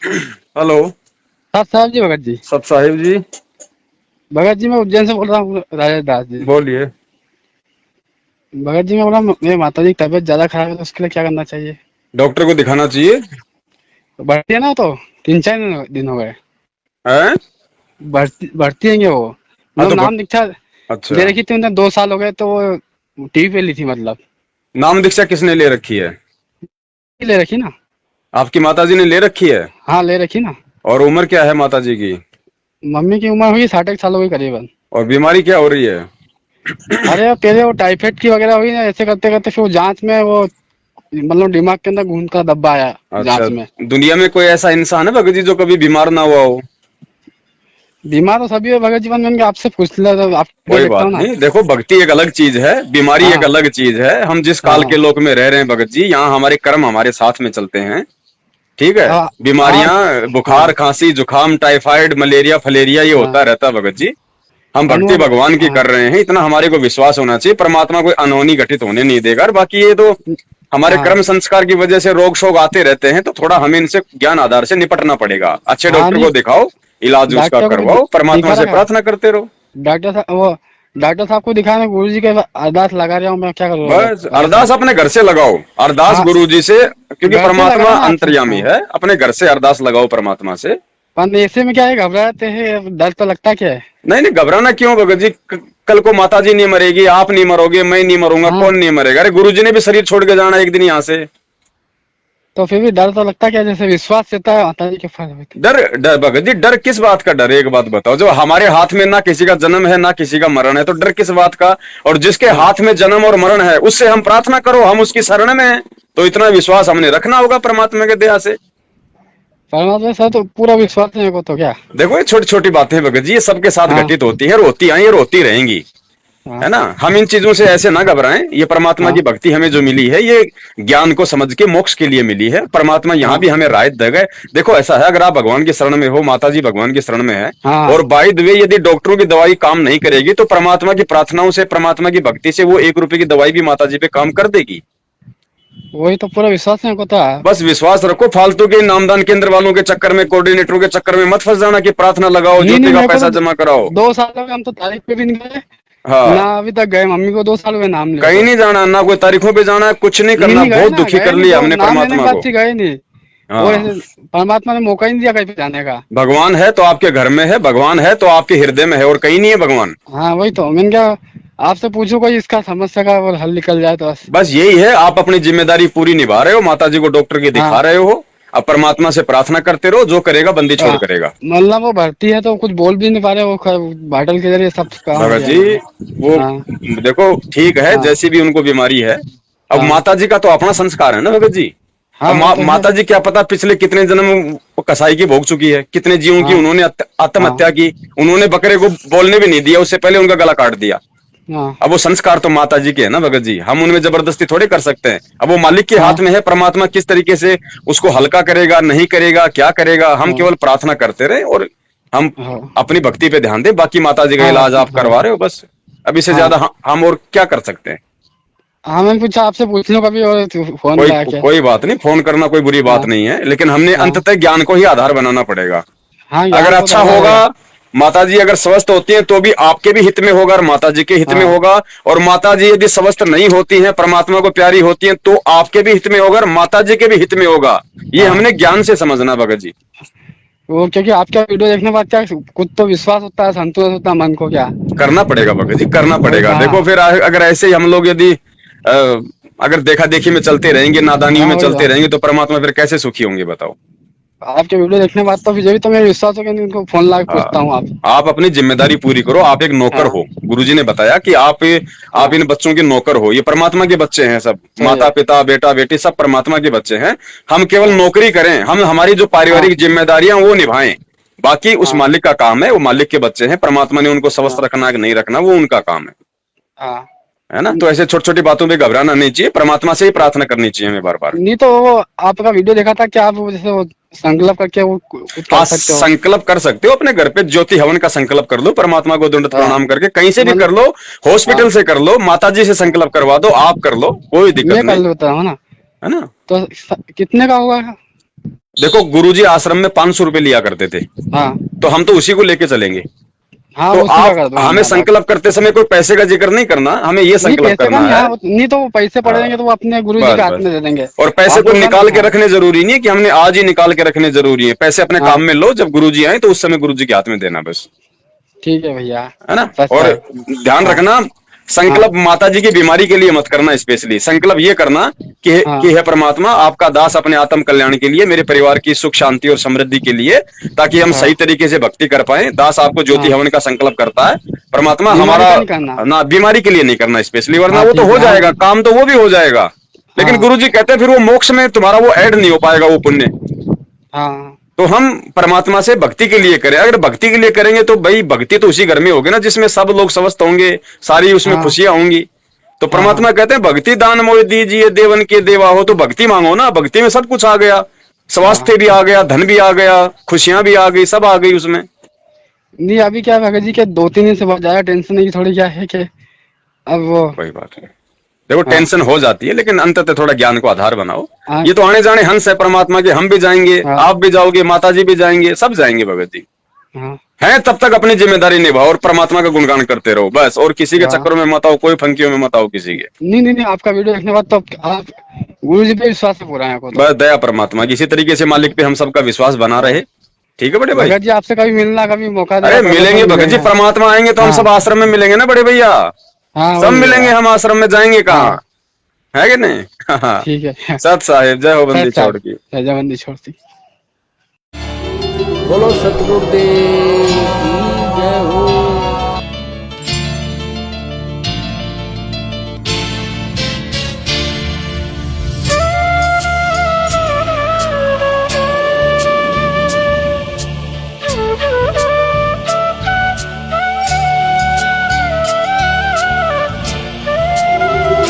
Hello. साहब साहब जी, भगत जी। सब साहिब जी। भगत जी, मैं उज्जैन से बोल रहा हूँ, राजेश दास जी। बोलिए। भगत जी, मैं बोला मेरी माता जी की तबीयत ज्यादा खराब है, तो उसके लिए क्या करना चाहिए? डॉक्टर को दिखाना चाहिए। तो बढ़ती है ना, तो 3-4 दिन हो गए। हैं? बढ़ती है वो, हाँ मतलब तो नाम दीक्षा ले अच्छा। रखी थी उन्हें, 2 साल हो गए, तो वो टीवी पे ली थी, मतलब नाम दीक्षा किसने ले रखी है? ले रखी ना। आपकी माताजी ने ले रखी है? हाँ, ले रखी ना। और उम्र क्या है माताजी की? मम्मी की उम्र हुई 60 साल हो गई करीबन। और बीमारी क्या हो रही है? अरे वो पहले वो टाइफाइड की वगैरह हुई ना, ऐसे करते करते फिर वो जांच में वो, मतलब दिमाग के अंदर खून का धब्बा आया अच्छा। जांच में। दुनिया में कोई ऐसा इंसान है भगत जी जो कभी बीमार ना हुआ हो? बीमार तो सभी है भगत जीवन में, आपसे पूछ लिया, तो आप वीडियो कोई देखता बात हूँ ना। नहीं, देखो भक्ति एक अलग चीज है, बीमारी एक हाँ अलग चीज है। हम जिस काल के हाँ लोक में रह रहे हैं भगत जी, यहाँ हमारे कर्म हमारे साथ में चलते हैं। ठीक है। हाँ हाँ बीमारियां, हाँ। बुखार, खांसी, जुकाम, टाइफाइड, मलेरिया, फलेरिया, ये होता हाँ, रहता है भगत जी। हम भक्ति अनुभव। भगवान की हाँ कर रहे हैं, इतना हमारे को विश्वास होना चाहिए। परमात्मा कोई अनहोनी घटित होने नहीं देगा। और बाकी ये तो हमारे हाँ कर्म संस्कार की वजह से रोग शोग आते रहते हैं, तो थोड़ा हमें इनसे ज्ञान आधार से निपटना पड़ेगा। अच्छे हाँ। डॉक्टर नहीं, को दिखाओ, इलाज उसका डॉक्टर को भी करवाओ, परमात्मा दिखा से रखा है। प्रार्थना करते रहो। डॉक्टर साहब वो, डॉक्टर साहब को दिखाने गुरु जी के अरदास लगा रहा हूँ, मैं क्या करूँ बस भगत अरदास साहब? अपने घर से लगाओ। अरदास हाँ, गुरु जी से, क्योंकि घर से परमात्मा लगाना है आपसे। अंतर्यामी हाँ, है। अपने घर से अरदास लगाओ परमात्मा से। पर ऐसे में क्या है, घबराते हैं, डर तो लगता क्या है। नहीं नहीं, घबराना क्यों भगत जी? कल को माताजी नहीं मरेगी, आप नहीं मरोगे, मैं नहीं मरूंगा, हाँ, कौन नहीं मरेगा? अरे गुरु जी ने भी शरीर छोड़ के जाना एक दिन यहाँ से। तो फिर भी डर तो लगता क्या है, जैसे विश्वास रहता है माता जी के फल। डर डर भगत जी, डर किस बात का डर? एक बात बताओ, जो हमारे हाथ में ना किसी का जन्म है ना किसी का मरण है, तो डर किस बात का? और जिसके हाँ, हाथ में जन्म और मरण है, उससे हम प्रार्थना करो, हम उसकी शरण में हैं। तो इतना विश्वास हमने रखना होगा परमात्मा के दया से। परमात्मा सर तो पूरा विश्वास है मेरे को, तो क्या। देखो ये छोटी छोटी बातें हैं भगत जी, ये सबके साथ हाँ घटित होती है, रोती आई और रोती रहेंगी। हाँ है ना? हम इन चीजों से ऐसे ना घबराएं। ये परमात्मा हाँ की भक्ति हमें जो मिली है, ये ज्ञान को समझ के मोक्ष के लिए मिली है। परमात्मा यहाँ हाँ भी हमें राय दे गए। देखो ऐसा है, अगर आप भगवान की शरण में हो, माता जी भगवान की शरण में है, हाँ। और बाय द वे यदि डॉक्टरों की दवाई काम नहीं करेगी, तो परमात्मा की प्रार्थनाओं से, परमात्मा की भक्ति से वो 1 रुपए की दवाई भी माता जी पे काम कर देगी। वही तो पूरा विश्वास है मेरे को तो। बस विश्वास रखो, फालतू के नामदान केंद्र वालों के चक्कर में, कोऑर्डिनेटरों के चक्कर में मत फंस जाना कि प्रार्थना लगाओ, नहीं नहीं, ज्योति का मेरे को पैसा तो जमा कराओ। 2 साल हो गए, हम तो तारीख पे भी नहीं गए ना, हाँ। अभी तक गए। मम्मी को 2 साल हुए नाम लिए कहीं को। नहीं जाना, ना कोई तारीखों पे जाना है, कुछ नहीं नहीं करना। नहीं, गए बहुत ना, दुखी गए कर नहीं, लिया दो हमने नाम लेने के परमात्मा बाद को। से गए नहीं। वो हाँ। ऐसे परमात्मा ने मौका ही नहीं दिया कहीं पे जाने का। भगवान है तो आपके घर में है, भगवान है तो आपके हृदय में है, और कहीं नहीं है भगवान। हाँ, वही तो मैंने क्या, आपसे पूछूं कोई इसका समस्या का और हल निकल जाए तो बस। बस यही है, आप अपनी जिम्मेदारी पूरी निभा रहे हो, माता जी को डॉक्टर की दिखा हाँ रहे हो। अब परमात्मा से प्रार्थना करते रहो, जो करेगा बंदी छोड़ हाँ, करेगा। मतलब वो भर्ती है तो कुछ बोल भी नहीं पा रहे, वो बाटल के जरिए सब काम भगत किया जी, उन्होंने। वो हाँ देखो ठीक है, हाँ जैसी भी उनको बीमारी है। अब हाँ माता जी का तो अपना संस्कार है ना भगत जी। अब हाँ, वो तो है। माता जी क्या पता पिछले कितने जन्म वो कसाई की भोग चुकी है, कितने जीवों की हाँ उन्होंने हाँ आत्महत्या की। उन्होंने बकरे को बोलने भी नहीं दिया, उससे पहले उनका गला काट दिया। हाँ अब वो संस्कार तो माता जी के है ना भगत जी, हम उनमें जबरदस्ती थोड़े कर सकते हैं। अब वो मालिक के हाँ हाथ में है, परमात्मा किस तरीके से उसको हल्का करेगा, नहीं करेगा, क्या करेगा, हम हाँ केवल प्रार्थना करते रहे, और हम हाँ अपनी भक्ति पे ध्यान दें। बाकी माता जी का हाँ इलाज आप हाँ करवा रहे हो, बस। अब इससे हाँ ज्यादा हम और क्या कर सकते हैं? हाँ। मैंने पूछा आपसे, पूछ लो कभी, और फोन कोई लगा के। कोई बात नहीं, फोन करना कोई बुरी बात हाँ नहीं है, लेकिन हमने हाँ अंततः ज्ञान को ही आधार बनाना पड़ेगा। हाँ, अगर ज्ञान को तो अच्छा आधार होगा, रहेगा। माता जी अगर स्वस्थ होती हैं तो भी आपके भी हित में होगा, और माता जी के हित में हाँ होगा। और माता जी यदि स्वस्थ नहीं होती हैं, परमात्मा को प्यारी होती हैं, तो आपके भी हित में होगा और माता जी के भी हित में होगा। ये हाँ, हमने ज्ञान से समझना भगत जी। वो क्योंकि आपका वीडियो देखने के बाद क्या कुछ तो विश्वास होता है, संतोष होता है मन को, क्या। करना पड़ेगा भगत जी, करना वही पड़ेगा। कहा। देखो फिर अगर ऐसे ही हम लोग यदि अगर देखा देखी में चलते रहेंगे, नादानियों हाँ, में वही तो। चलते रहेंगे, तो परमात्मा फिर कैसे सुखी होंगे बताओ? आपके वीडियो देखने के बाद तो फिर भी तो मेरा विश्वास हो गया, नहीं उनको फोन लगा के हाँ, पूछता हूँ आप। आप अपनी जिम्मेदारी पूरी करो, आप एक नौकर हाँ हो। गुरुजी ने बताया कि आप हाँ, इन बच्चों के नौकर हो। ये परमात्मा के बच्चे हैं सब, सही माता है। पिता बेटा बेटी सब परमात्मा के बच्चे हैं। हम केवल हाँ नौकरी करें, हम हमारी जो हाँ पारिवारिक जिम्मेदारियां वो निभाएं। बाकी उस हाँ मालिक का काम है, वो मालिक के बच्चे हैं। परमात्मा ने उनको स्वस्थ हाँ रखना कि नहीं रखना, वो उनका काम हाँ। है ना? तो ऐसे छोटी छोटी बातों पे घबराना नहीं चाहिए, परमात्मा से ही प्रार्थना करनी चाहिए हमें बार बार। नहीं तो वो आपका वीडियो देखा था कि आप वो जैसे वो संकल्प करके वो कुछ कर हाँ, सकते हो। संकल्प कर सकते हो, अपने घर पे ज्योति हवन का संकल्प कर लो, परमात्मा को दंडवत हाँ, प्रणाम करके कहीं से भी कर मतलब। लो। हाँ, हॉस्पिटल से कर लो, माता जी से संकल्प करवा दो, आप कर लो, कोई दिक्कत मैं कर नहीं। लेता हूँ ना। है ना? तो कितने का होगा? देखो गुरुजी आश्रम में 500 रुपए लिया करते थे, हाँ तो हम तो उसी को लेके चलेंगे। हाँ, तो उसी का आप कर दो हमें हाँ, आप। संकल्प करते समय कोई पैसे का जिक्र नहीं करना, हमें ये नहीं संकल्प पैसे का करना नहीं, है। हाँ नहीं तो वो पैसे पड़े हाँ, रहेंगे तो वो अपने गुरु जी बस के हाथ बस। में दे देंगे। और पैसे आप को बोलना निकाल ना, के हाँ रखने जरूरी नहीं है कि हमने आज ही निकाल के रखने जरूरी है, पैसे अपने हाँ, काम में लो, जब गुरुजी आए तो उस समय गुरुजी के हाथ में देना बस, ठीक है भैया। है ना। सच और है। ध्यान हाँ रखना, हाँ संकल्प माता जी की बीमारी के लिए मत करना, स्पेशली संकल्प ये करना हाँ कि हे परमात्मा, आपका दास अपने आत्म कल्याण के लिए, मेरे परिवार की सुख शांति और समृद्धि के लिए, ताकि हम हाँ सही तरीके से भक्ति कर पाए। दास आपको ज्योति हाँ, हवन का संकल्प करता है। परमात्मा बीमारी हमारा, का नहीं करना। ना बीमारी के लिए नहीं करना स्पेशली, वरना हाँ वो तो ठीक हो है, हाँ जाएगा काम, तो वो भी हो जाएगा, लेकिन हाँ गुरु जी कहते हैं फिर वो मोक्ष में तुम्हारा वो ऐड नहीं हो पाएगा वो पुण्य। हाँ तो हम परमात्मा से भक्ति के लिए करें, अगर भक्ति के लिए करेंगे तो भाई भक्ति तो उसी घर में होगी ना जिसमें सब लोग स्वस्थ होंगे, सारी उसमें हाँ खुशियां होंगी। तो हाँ हाँ, परमात्मा कहते हैं भक्ति दान मोय दीजिए देवन के देवा हो, तो भक्ति मांगो ना, भक्ति में सब कुछ आ गया, हाँ। स्वास्थ्य भी आ गया, धन भी आ गया, खुशियां भी आ गई, सब आ गई उसमें। नहीं अभी क्या है भगत जी के 2-3 दिन से बहुत ज्यादा टेंशन है कि थोड़ी क्या है कि अब वो। वही बात है, देखो हाँ टेंशन हो जाती है, लेकिन अंततः थोड़ा ज्ञान को आधार बनाओ। हाँ ये तो आने जाने हंस है परमात्मा के, हम भी जाएंगे, हाँ आप भी जाओगे, माता जी भी जाएंगे, सब जाएंगे भगत जी हाँ हैं। तब तक अपनी जिम्मेदारी निभाओ और परमात्मा का गुणगान करते रहो बस, और किसी के हाँ। चक्करों में मत आओ, कोई फंकियों में मत आओ किसी के। नहीं नहीं नहीं, आपका वीडियो देखने के बाद तो आप गुरु जी पे विश्वास से पूरा है आपको तो। बस दया परमात्मा की, इसी तरीके से मालिक पे हम सबका विश्वास बना रहे। ठीक है बड़े भाई। भगत जी आपसे कभी मिलना, कभी मौका अरे देगा तो मिलेंगे तो भगत जी, मिलेंगे। परमात्मा आएंगे तो हम हाँ सब आश्रम में मिलेंगे ना बड़े भैया, हाँ सब वही मिलेंगे है। हम आश्रम में, जाएंगे कहाँ, हाँ है कि नहीं। हाँ, ठीक है। सत साहेब, जय हो बंदी सच छोड़ की। जबंदी छोड़ती। बोलो सतगुरुदेव की जय हो।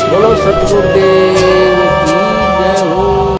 बोलो सतगुरुदेव